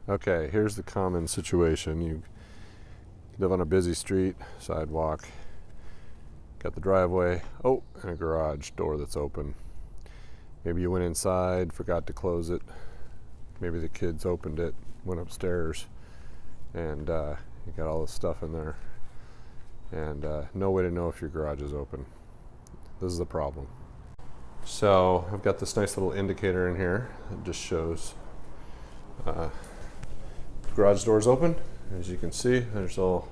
Okay, here's the common situation. You live on a busy street, sidewalk, got the driveway, oh, and a garage door that's open. Maybe you went inside, forgot to close it. Maybe the kids opened it, went upstairs, and you got all this stuff in there. And no way to know if your garage is open. This is the problem. So I've got this nice little indicator in here that just shows garage doors open. As you can see, there's all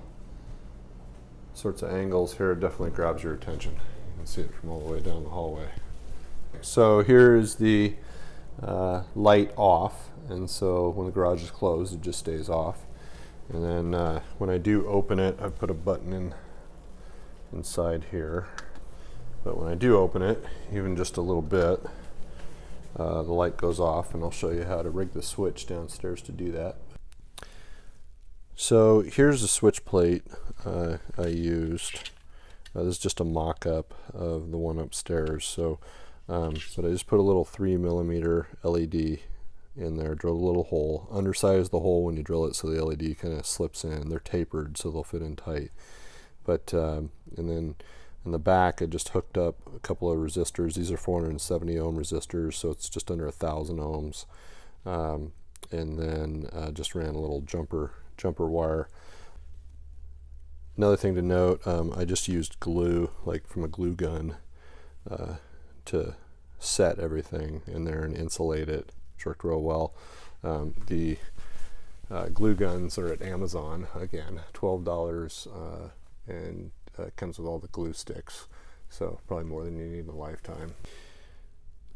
sorts of angles here. It definitely grabs your attention. You can see it from all the way down the hallway. So here's the light off, and so when the garage is closed, it just stays off. And then when I do open it, I put a button inside here. But when I do open it, even just a little bit, the light goes off, and I'll show you how to rig the switch downstairs to do that. So here's the switch plate I used. This is just a mock-up of the one upstairs. So, but I just put a little 3mm LED in there, drilled a little hole, undersize the hole when you drill it so the LED kind of slips in. They're tapered so they'll fit in tight. But and then in the back, I just hooked up a couple of resistors. These are 470 ohm resistors, so it's just under 1,000 ohms. And then just ran a little jumper wire. Another thing to note, I just used glue, like from a glue gun, to set everything in there and insulate it. It worked real well. The glue guns are at Amazon, again, $12, and it comes with all the glue sticks, so probably more than you need in a lifetime.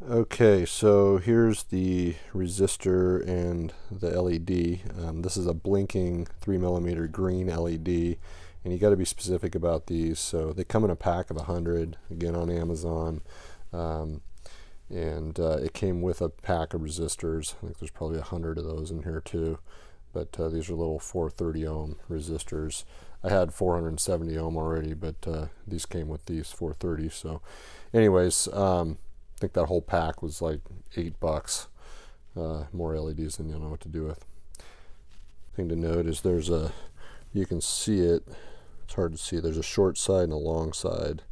Okay, so here's the resistor and the LED. This is a blinking 3mm green LED, and you got to be specific about these. So they come in a pack of 100, again on Amazon, and it came with a pack of resistors. I think there's probably 100 of those in here too, but these are little 430 ohm resistors. I had 470 ohm already, but these came with these 430. So anyways, I think that whole pack was like $8. More LEDs than you'll know what to do with. Thing to note is there's a, you can see it, it's hard to see, there's a short side and a long side.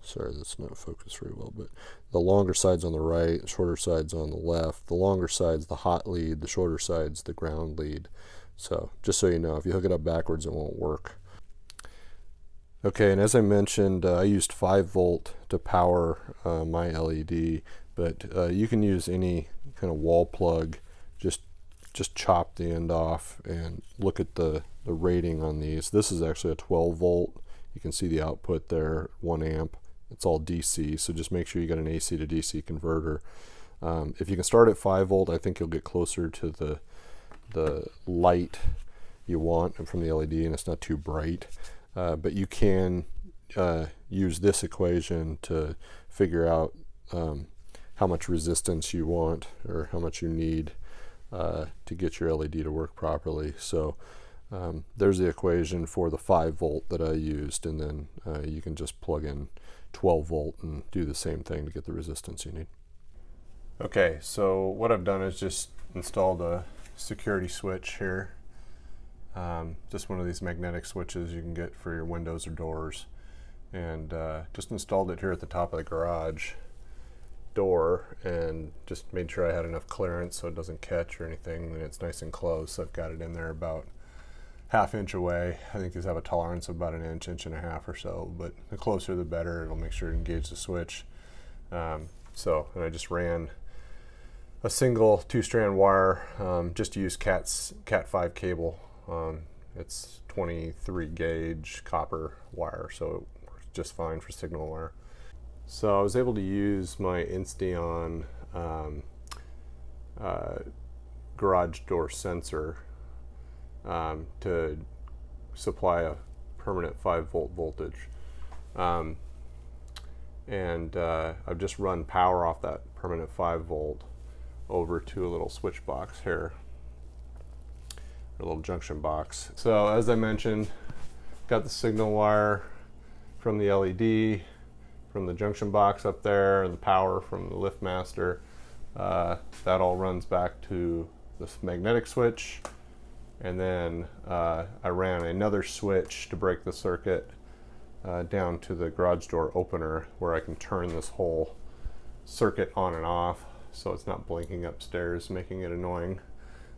Sorry, that's not focused very well, but the longer side's on the right, the shorter side's on the left. The longer side's the hot lead, the shorter side's the ground lead. So just so you know, if you hook it up backwards, it won't work. Okay, and as I mentioned, I used 5 volt to power my LED, but you can use any kind of wall plug. Just chop the end off and look at the rating on these. This is actually a 12 volt. You can see the output there, 1 amp. It's all DC, so just make sure you got an AC to DC converter. If you can start at 5 volt, I think you'll get closer to the light you want from the LED, and it's not too bright. But you can use this equation to figure out how much resistance you want or how much you need to get your LED to work properly. So there's the equation for the 5 volt that I used, and then you can just plug in 12 volt and do the same thing to get the resistance you need. Okay, so what I've done is just installed a security switch here. Just one of these magnetic switches you can get for your windows or doors, and just installed it here at the top of the garage door, and just made sure I had enough clearance so it doesn't catch or anything, and it's nice and close. So I've got it in there about 1/2 inch away. I think these have a tolerance of about 1 inch, 1.5 inches or so, but the closer the better. It'll make sure to engage the switch. And I just ran a single 2-strand wire, just to use Cat 5 cable. It's 23 gauge copper wire, so it works just fine for signal wire. So I was able to use my Insteon garage door sensor to supply a permanent 5 volt voltage. I've just run power off that permanent 5 volt over to a little switch box here, a little junction box. So as I mentioned, got the signal wire from the LED, from the junction box up there, and the power from the liftmaster. That all runs back to this magnetic switch, and then I ran another switch to break the circuit down to the garage door opener, where I can turn this whole circuit on and off so it's not blinking upstairs, making it annoying.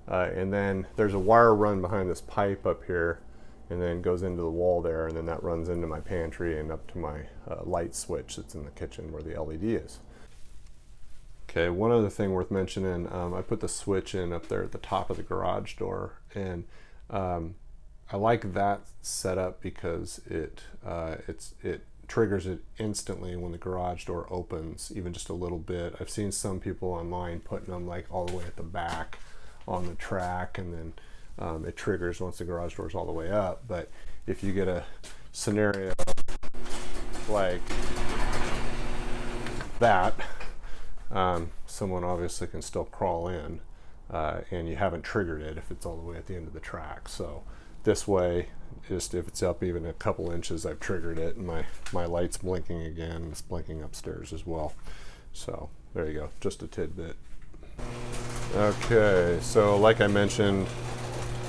And then there's a wire run behind this pipe up here, and then goes into the wall there, and then that runs into my pantry and up to my light switch that's in the kitchen where the LED is. Okay, one other thing worth mentioning, I put the switch in up there at the top of the garage door, and I like that setup because it triggers it instantly when the garage door opens, even just a little bit. I've seen some people online putting them like all the way at the back on the track, and then it triggers once the garage door is all the way up. But if you get a scenario like that, someone obviously can still crawl in, and you haven't triggered it if it's all the way at the end of the track. So this way, just if it's up even a couple inches, I've triggered it, and my light's blinking again. It's blinking upstairs as well. So there you go, just a tidbit. Okay, so like I mentioned,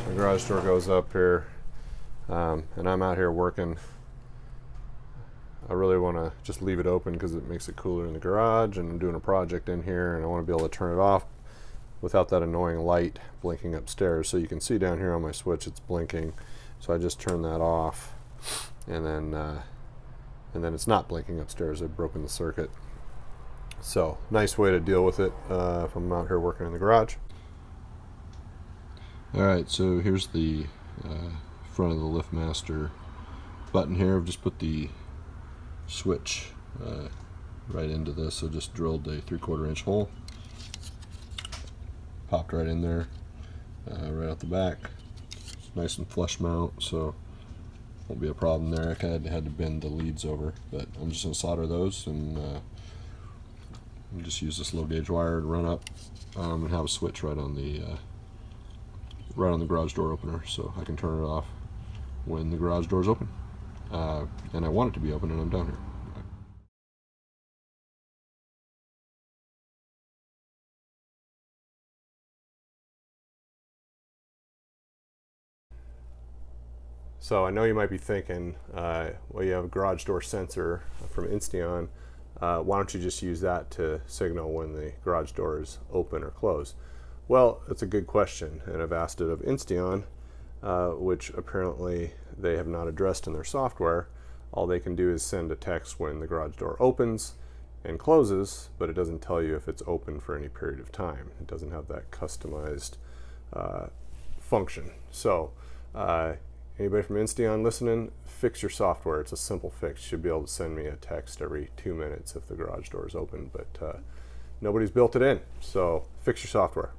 the garage door goes up here, and I'm out here working. I really want to just leave it open because it makes it cooler in the garage, and I'm doing a project in here, and I want to be able to turn it off without that annoying light blinking upstairs. So you can see down here on my switch it's blinking, so I just turn that off, and then it's not blinking upstairs. I've broken the circuit. So nice way to deal with it if I'm out here working in the garage. Alright, so here's the front of the liftmaster button here. I've just put the switch right into this, so just drilled a 3/4 inch hole, popped right in there, right out the back. It's nice and flush mount, so won't be a problem there. I had to bend the leads over, but I'm just going to solder those, and just use this low gauge wire to run up, and have a switch right on the garage door opener, so I can turn it off when the garage door is open. And I want it to be open, and I'm down here. So I know you might be thinking, well, you have a garage door sensor from Insteon. Why don't you just use that to signal when the garage door is open or closed? Well, that's a good question, and I've asked it of Insteon, which apparently they have not addressed in their software. All they can do is send a text when the garage door opens and closes, but it doesn't tell you if it's open for any period of time. It doesn't have that customized function. So anybody from Insteon listening, fix your software. It's a simple fix. You should be able to send me a text every 2 minutes if the garage door is open, but nobody's built it in. So fix your software.